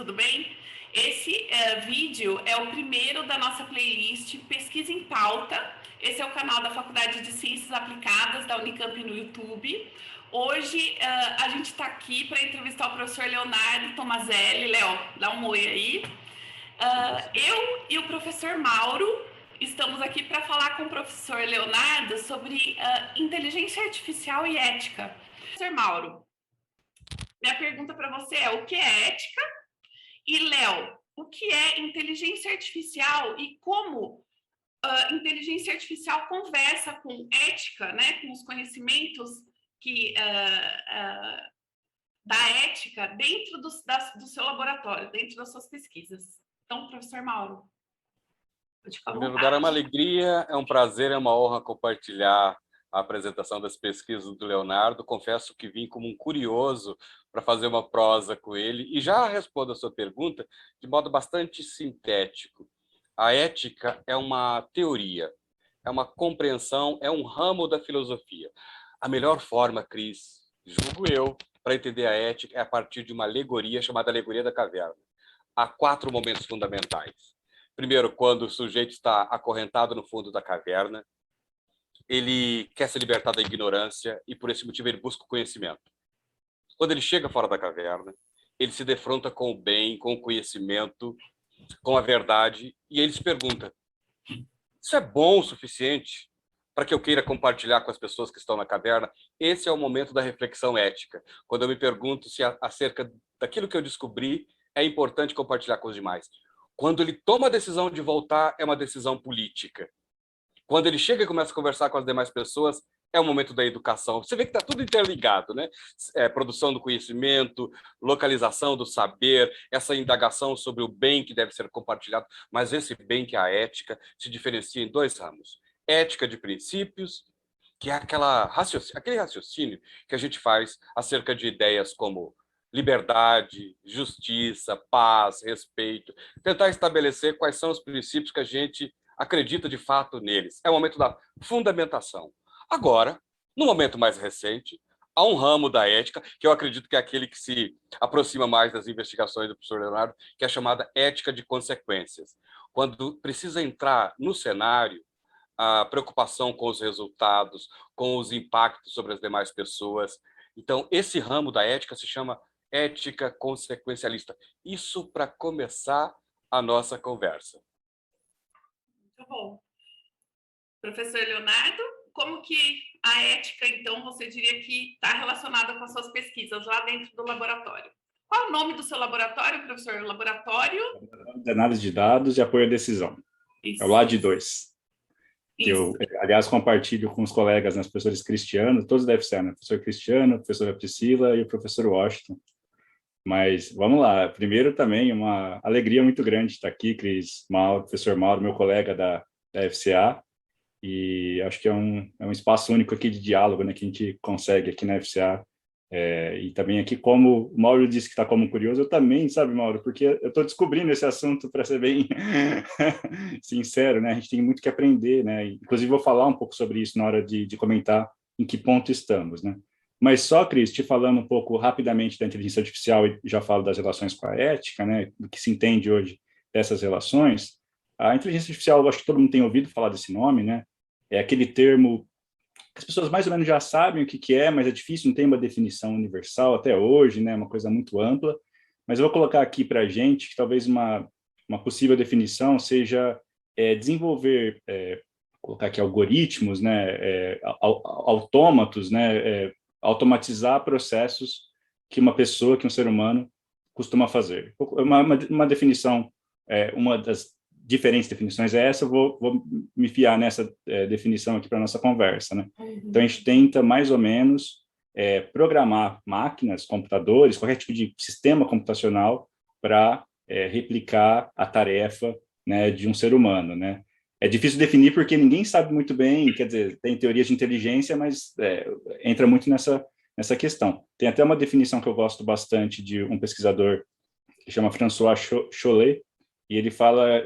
tudo bem? Esse vídeo é o primeiro da nossa playlist Pesquisa em Pauta. Esse é o canal da Faculdade de Ciências Aplicadas da Unicamp no YouTube. Hoje a gente está aqui para entrevistar o professor Leonardo Tomazelli. Léo, dá um oi aí. Eu e o professor Mauro estamos aqui para falar com o professor Leonardo sobre inteligência artificial e ética. Professor Mauro, minha pergunta para você é: o que é ética? E, Léo, o que é inteligência artificial e como inteligência artificial conversa com ética, né, com os conhecimentos da ética dentro do seu laboratório, dentro das suas pesquisas? Então, professor Mauro, pode ficar à Em primeiro lugar, é uma alegria, é um prazer, é uma honra compartilhar a apresentação das pesquisas do Leonardo. Confesso que vim como um curioso para fazer uma prosa com ele e já respondo a sua pergunta de modo bastante sintético. A ética é uma teoria, é uma compreensão, é um ramo da filosofia. A melhor forma, Cris, julgo eu, para entender a ética é a partir de uma alegoria chamada Alegoria da Caverna. Há 4 momentos fundamentais. Primeiro, quando o sujeito está acorrentado no fundo da caverna, ele quer se libertar da ignorância e, por esse motivo, ele busca o conhecimento. Quando ele chega fora da caverna, ele se defronta com o bem, com o conhecimento, com a verdade, e ele se pergunta: isso é bom o suficiente para que eu queira compartilhar com as pessoas que estão na caverna? Esse é o momento da reflexão ética, quando eu me pergunto se acerca daquilo que eu descobri é importante compartilhar com os demais. Quando ele toma a decisão de voltar, é uma decisão política. Quando ele chega e começa a conversar com as demais pessoas, é o momento da educação. Você vê que está tudo interligado, né? Produção do conhecimento, localização do saber, essa indagação sobre o bem que deve ser compartilhado, mas esse bem que é a ética se diferencia em 2 ramos. Ética de princípios, que é aquele raciocínio que a gente faz acerca de ideias como liberdade, justiça, paz, respeito, tentar estabelecer quais são os princípios que a gente acredita de fato neles. É o momento da fundamentação. Agora, no momento mais recente, há um ramo da ética, que eu acredito que é aquele que se aproxima mais das investigações do professor Leonardo, que é a chamada ética de consequências. Quando precisa entrar no cenário a preocupação com os resultados, com os impactos sobre as demais pessoas. Então, esse ramo da ética se chama ética consequencialista. Isso para começar a nossa conversa. Muito bom. Professor Leonardo, como que a ética, então, você diria que está relacionada com as suas pesquisas lá dentro do laboratório? Qual é o nome do seu laboratório, professor? Laboratório de Análise de Dados e Apoio à Decisão. Isso. É o LAD2. Que eu, aliás, compartilho com os colegas, né, os professores Cristiano, todos da FCA, né? O professor Cristiano, a professora Priscila e o professor Washington. Mas vamos lá. Primeiro, também, uma alegria muito grande estar aqui, Cris, Mauro, professor Mauro, meu colega da FCA. E acho que é um espaço único aqui de diálogo, né, que a gente consegue aqui na FCA. E também aqui, como o Mauro disse que está como curioso, eu também, sabe, Mauro, porque eu estou descobrindo esse assunto, para ser bem sincero, né? A gente tem muito que aprender, né? Inclusive, vou falar um pouco sobre isso na hora de comentar em que ponto estamos, né? Mas só, Cris, te falando um pouco rapidamente da inteligência artificial, e já falo das relações com a ética, né? Do que se entende hoje dessas relações. A inteligência artificial, acho que todo mundo tem ouvido falar desse nome, né? É aquele termo que as pessoas mais ou menos já sabem o que é, mas é difícil, não tem uma definição universal até hoje, né? Uma coisa muito ampla. Mas eu vou colocar aqui para a gente que talvez uma possível definição seja desenvolver, colocar aqui algoritmos, né? Autômatos, né? Automatizar processos que uma pessoa, que um ser humano costuma fazer. Uma definição, uma das diferentes definições é essa, eu vou me fiar nessa definição aqui para a nossa conversa, né? Então, a gente tenta, mais ou menos, programar máquinas, computadores, qualquer tipo de sistema computacional para replicar a tarefa, né, de um ser humano, né? É difícil definir porque ninguém sabe muito bem, quer dizer, tem teorias de inteligência, mas entra muito nessa questão. Tem até uma definição que eu gosto bastante de um pesquisador que chama François Chollet, e ele fala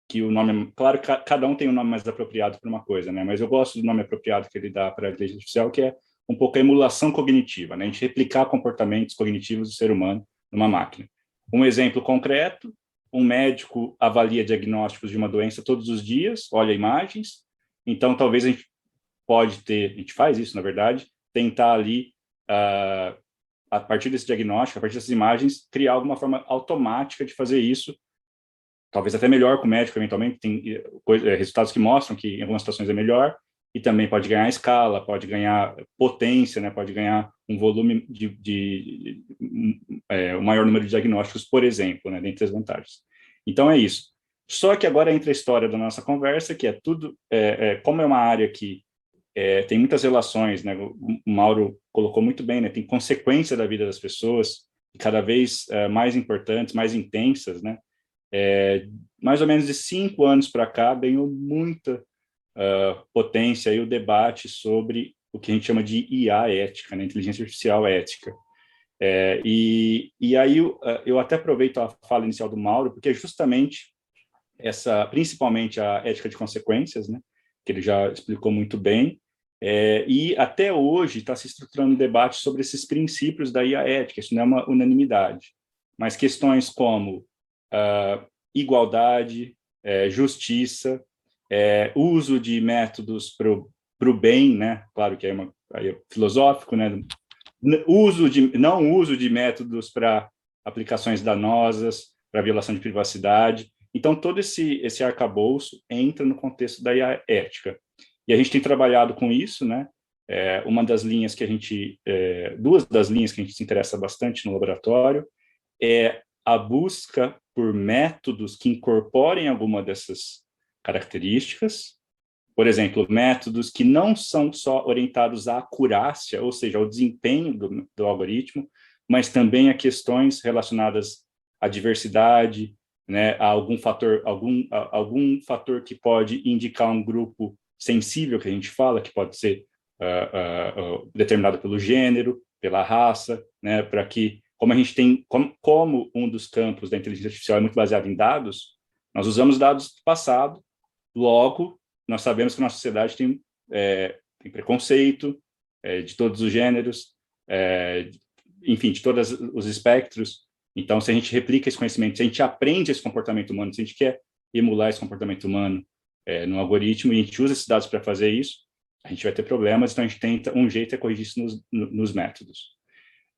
que o nome... Claro, cada um tem um nome mais apropriado para uma coisa, né? Mas eu gosto do nome apropriado que ele dá para a inteligência artificial, que é um pouco a emulação cognitiva, né? A gente replicar comportamentos cognitivos do ser humano numa máquina. Um exemplo concreto, um médico avalia diagnósticos de uma doença todos os dias, olha imagens, então talvez a gente faz isso, na verdade, tentar ali, a partir desse diagnóstico, a partir dessas imagens, criar alguma forma automática de fazer isso, talvez até melhor com o médico, eventualmente, tem resultados que mostram que em algumas situações é melhor, e também pode ganhar escala, pode ganhar potência, né, pode ganhar um volume um maior número de diagnósticos, por exemplo, né, dentre as vantagens. Então é isso. Só que agora entra a história da nossa conversa, que é tudo, como é uma área que tem muitas relações, né, o Mauro colocou muito bem, né, tem consequência da vida das pessoas, cada vez mais importantes, mais intensas, né, mais ou menos de 5 anos para cá, ganhou muita potência aí o debate sobre o que a gente chama de IA ética, né, inteligência artificial ética. E aí eu até aproveito a fala inicial do Mauro, porque é justamente principalmente a ética de consequências, né, que ele já explicou muito bem, e até hoje está se estruturando um debate sobre esses princípios da IA ética, isso não é uma unanimidade, mas questões como igualdade, justiça, uso de métodos para o bem, né? Claro que aí é filosófico, né? Não uso de métodos para aplicações danosas, para violação de privacidade. Então, todo esse arcabouço entra no contexto da IA ética. E a gente tem trabalhado com isso, né? Uma das linhas que duas das linhas que a gente se interessa bastante no laboratório é a busca por métodos que incorporem alguma dessas características, por exemplo, métodos que não são só orientados à acurácia, ou seja, ao desempenho do algoritmo, mas também a questões relacionadas à diversidade, né, a algum fator que pode indicar um grupo sensível, que a gente fala, que pode ser determinado pelo gênero, pela raça, né, para que, como a gente tem, como um dos campos da inteligência artificial é muito baseado em dados, nós usamos dados do passado, logo, nós sabemos que a nossa sociedade tem preconceito de todos os gêneros, enfim, de todos os espectros. Então, se a gente replica esse conhecimento, se a gente aprende esse comportamento humano, se a gente quer emular esse comportamento humano no algoritmo e a gente usa esses dados para fazer isso, a gente vai ter problemas, então a gente tenta, um jeito é corrigir isso nos métodos.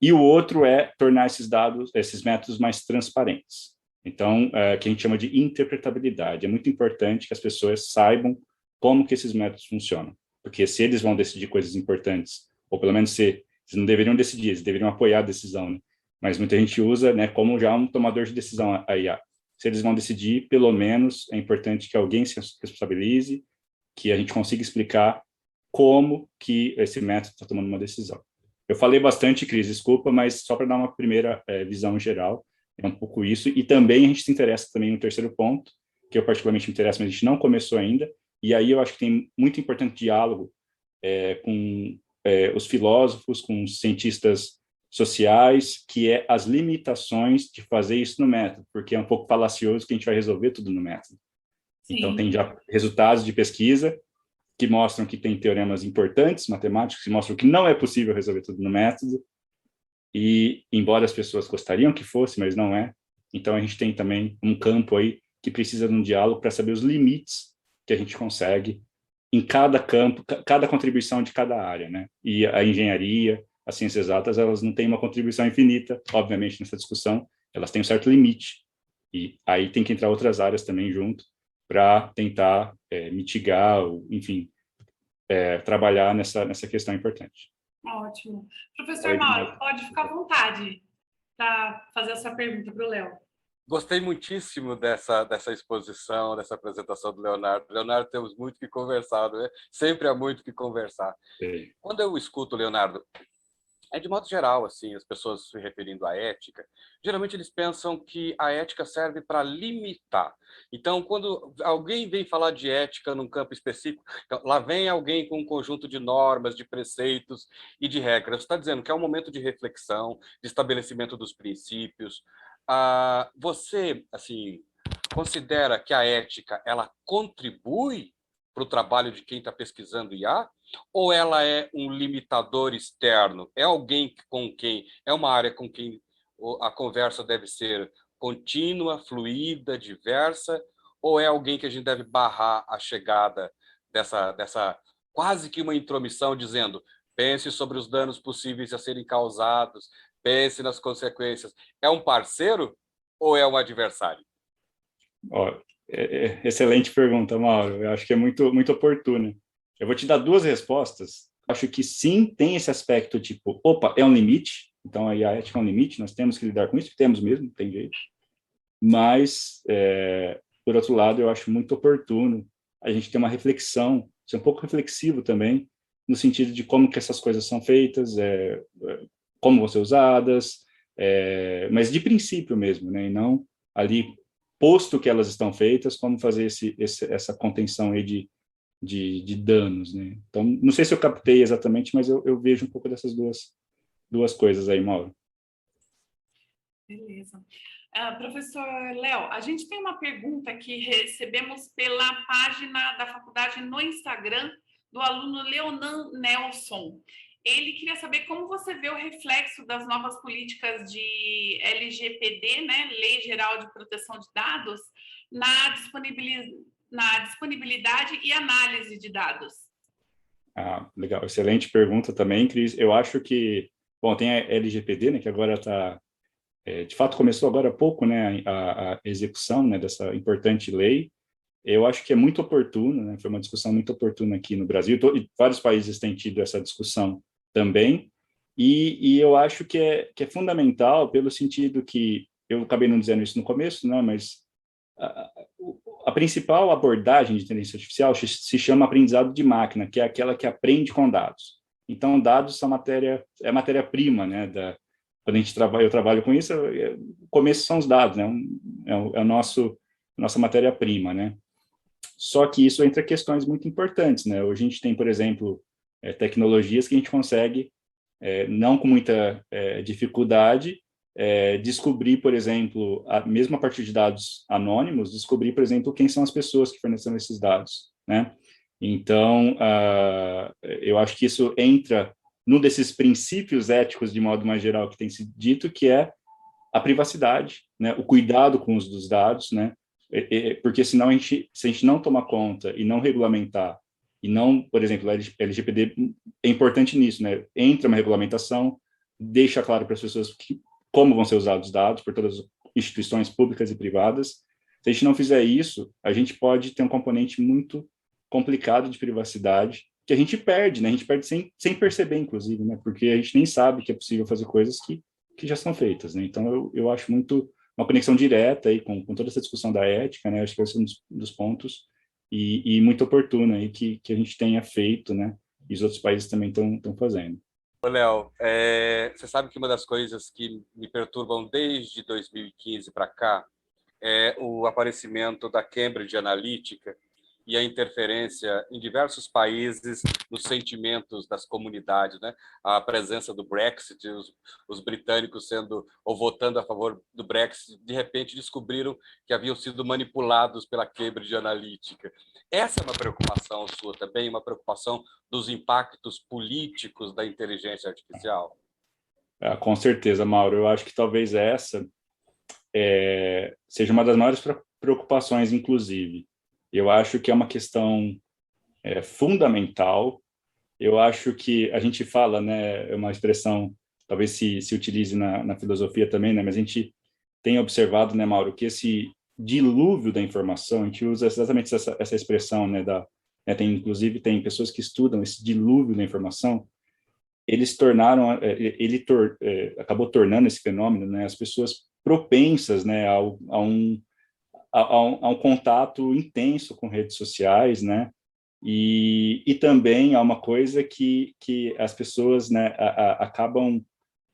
E o outro é tornar esses métodos mais transparentes. Então, que a gente chama de interpretabilidade. É muito importante que as pessoas saibam como que esses métodos funcionam. Porque se eles vão decidir coisas importantes, ou pelo menos eles não deveriam decidir, eles deveriam apoiar a decisão, né? Mas muita gente usa, né, como já um tomador de decisão a IA. Se eles vão decidir, pelo menos é importante que alguém se responsabilize, que a gente consiga explicar como que esse método está tomando uma decisão. Eu falei bastante, Cris, desculpa, mas só para dar uma primeira visão geral, é um pouco isso. E também a gente se interessa também no terceiro ponto, que eu particularmente me interesso, mas a gente não começou ainda, e aí eu acho que tem muito importante diálogo com os filósofos, com os cientistas sociais, que é as limitações de fazer isso no método, porque é um pouco falacioso que a gente vai resolver tudo no método. Sim. Então, tem já resultados de pesquisa que mostram que tem teoremas importantes, matemáticos, que mostram que não é possível resolver tudo no método, e embora as pessoas gostariam que fosse, mas não é, então a gente tem também um campo aí que precisa de um diálogo para saber os limites que a gente consegue em cada campo, cada contribuição de cada área, né? E a engenharia, as ciências exatas, elas não têm uma contribuição infinita, obviamente, nessa discussão, elas têm um certo limite, e aí tem que entrar outras áreas também junto, para tentar mitigar, enfim, trabalhar nessa questão importante. Ótimo. Professor Mauro, pode ficar à vontade para fazer essa pergunta para o Léo. Gostei muitíssimo dessa exposição, dessa apresentação do Leonardo. Leonardo, temos muito que conversar, né? Sempre há muito que conversar. Sim. Quando eu escuto o Leonardo, de modo geral, assim, as pessoas se referindo à ética, geralmente eles pensam que a ética serve para limitar. Então, quando alguém vem falar de ética num campo específico, então, lá vem alguém com um conjunto de normas, de preceitos e de regras. Está dizendo que é um momento de reflexão, de estabelecimento dos princípios. Você, assim, considera que a ética ela contribui para o trabalho de quem está pesquisando IA? Ou ela é um limitador externo? É alguém com quem, é uma área com quem a conversa deve ser contínua, fluida, diversa, ou é alguém que a gente deve barrar a chegada dessa quase que uma intromissão, dizendo: pense sobre os danos possíveis a serem causados, pense nas consequências. É um parceiro ou é um adversário? Ó, excelente pergunta, Mauro. Eu acho que é muito, muito oportuna. Eu vou te dar duas respostas. Acho que sim, tem esse aspecto tipo, opa, é um limite. Então, aí a ética é um limite, nós temos que lidar com isso, temos mesmo, não tem jeito. Mas, por outro lado, eu acho muito oportuno a gente ter uma reflexão, ser um pouco reflexivo também, no sentido de como que essas coisas são feitas, como vão ser usadas, mas de princípio mesmo, né? E não ali, posto que elas estão feitas, como fazer essa contenção aí de danos, né? Então, não sei se eu captei exatamente, mas eu vejo um pouco dessas duas coisas aí, Mauro. Beleza. Professor Léo, a gente tem uma pergunta que recebemos pela página da faculdade no Instagram, do aluno Leonan Nelson. Ele queria saber como você vê o reflexo das novas políticas de LGPD, né, Lei Geral de Proteção de Dados, na disponibilidade e análise de dados. Legal, excelente pergunta também, Cris. Eu acho que, bom, tem a LGPD, né, que agora está, de fato começou agora há pouco, né, a execução, né, dessa importante lei. Eu acho que é muito oportuno, né, foi uma discussão muito oportuna aqui no Brasil, e vários países têm tido essa discussão também, e eu acho que é fundamental pelo sentido que, eu acabei não dizendo isso no começo, né, mas a principal abordagem de inteligência artificial se chama aprendizado de máquina, que é aquela que aprende com dados. Então, dados são matéria-prima, né? Quando eu trabalho com isso, o começo são os dados, né? É nossa matéria-prima, né? Só que isso entra questões muito importantes, né? Hoje a gente tem, por exemplo, tecnologias que a gente consegue, não com muita dificuldade, descobrir, por exemplo, mesmo a partir de dados anônimos, descobrir, por exemplo, quem são as pessoas que forneceram esses dados, né? Então, eu acho que isso entra num desses princípios éticos, de modo mais geral, que tem sido dito, que é a privacidade, né? O cuidado com os dos dados, né? Porque senão, se a gente não tomar conta e não regulamentar, e não, por exemplo, a LGPD é importante nisso, né? Entra uma regulamentação, deixa claro para as pessoas como vão ser usados os dados por todas as instituições públicas e privadas. Se a gente não fizer isso, a gente pode ter um componente muito complicado de privacidade, que a gente perde, né? A gente perde sem perceber, inclusive, né? Porque a gente nem sabe que é possível fazer coisas que já são feitas, né? Então, eu acho muito uma conexão direta aí com toda essa discussão da ética, né? Acho que esse é um dos pontos, e muito oportuno aí que a gente tenha feito, né? E os outros países também estão fazendo. Ô, Léo, você sabe que uma das coisas que me perturbam desde 2015 para cá é o aparecimento da Cambridge Analytica e a interferência em diversos países nos sentimentos das comunidades, né? A presença do Brexit, os britânicos sendo ou votando a favor do Brexit, de repente descobriram que haviam sido manipulados pela Cambridge Analytica. Essa é uma preocupação sua também, uma preocupação dos impactos políticos da inteligência artificial? Com certeza, Mauro. Eu acho que talvez essa seja uma das maiores preocupações, inclusive. Eu acho que é uma questão fundamental. Eu acho que a gente fala, né, é uma expressão, talvez se utilize na filosofia também, né, mas a gente tem observado, né, Mauro, que esse dilúvio da informação, a gente usa exatamente essa expressão, né, inclusive tem pessoas que estudam esse dilúvio da informação, eles acabou tornando esse fenômeno, né, as pessoas propensas, né, a um contato intenso com redes sociais, né, e também há uma coisa que as pessoas, né, acabam,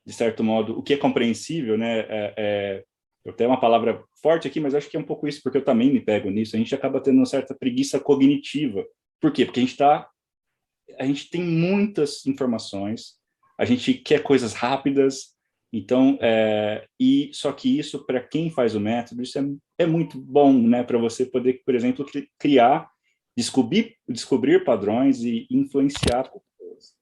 de certo modo, o que é compreensível, né, eu tenho uma palavra forte aqui, mas acho que é um pouco isso, porque eu também me pego nisso, a gente acaba tendo uma certa preguiça cognitiva. Por quê? Porque a gente tem muitas informações, a gente quer coisas rápidas, então, só que isso, para quem faz o método, isso é muito bom, né, para você poder, por exemplo, criar, descobrir padrões e influenciar pessoas.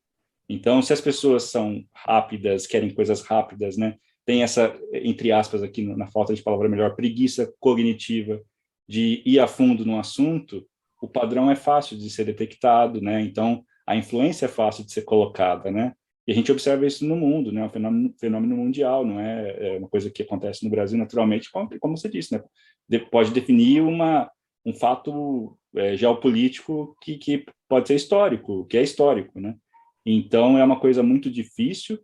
Então, se as pessoas são rápidas, querem coisas rápidas, né, tem essa, entre aspas, aqui na falta de palavra melhor, preguiça cognitiva de ir a fundo no assunto, o padrão é fácil de ser detectado, né? Então, a influência é fácil de ser colocada, né? E a gente observa isso no mundo, né? É um fenômeno mundial, não é uma coisa que acontece no Brasil naturalmente, como você disse, né? Pode definir um fato geopolítico que pode ser histórico, que é histórico, né? Então, é uma coisa muito difícil.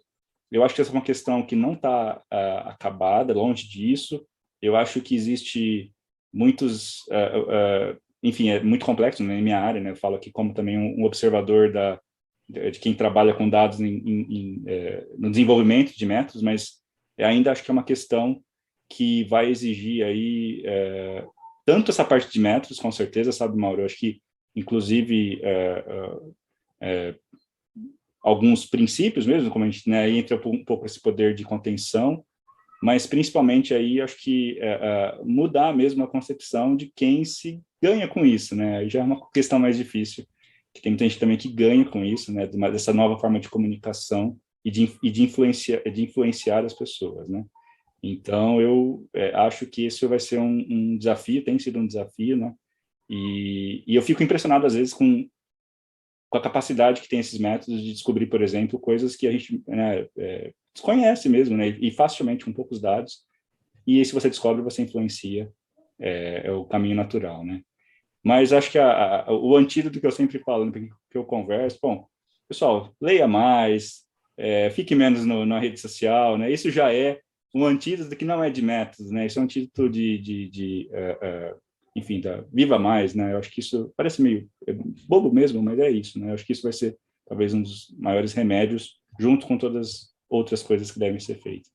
Eu acho que essa é uma questão que não está acabada, longe disso. Eu acho que existe muitos... enfim, é muito complexo, né, em minha área, né? Eu falo aqui como também um observador de quem trabalha com dados no desenvolvimento de métodos, mas ainda acho que é uma questão que vai exigir aí tanto essa parte de métodos, com certeza, sabe, Mauro? Eu acho que, inclusive, alguns princípios mesmo, como a gente, né, entra um pouco esse poder de contenção, mas principalmente aí acho que mudar mesmo a concepção de quem se ganha com isso, né? Aí já é uma questão mais difícil, que tem muita gente também que ganha com isso, né? Dessa nova forma de comunicação e de influenciar as pessoas, né? Então eu acho que isso vai ser um desafio, tem sido um desafio, né? E eu fico impressionado às vezes com a capacidade que tem esses métodos de descobrir, por exemplo, coisas que a gente, né, desconhece mesmo, né, e facilmente com poucos dados, e se você descobre, você influencia, é o caminho natural, né. Mas acho que o antídoto que eu sempre falo, né, que eu converso, bom, pessoal, leia mais, fique menos na rede social, né, isso já é um antídoto que não é de métodos, né, isso é um antídoto enfim, viva mais, né? Eu acho que isso parece meio bobo mesmo, mas é isso, né? Eu acho que isso vai ser talvez um dos maiores remédios, junto com todas as outras coisas que devem ser feitas.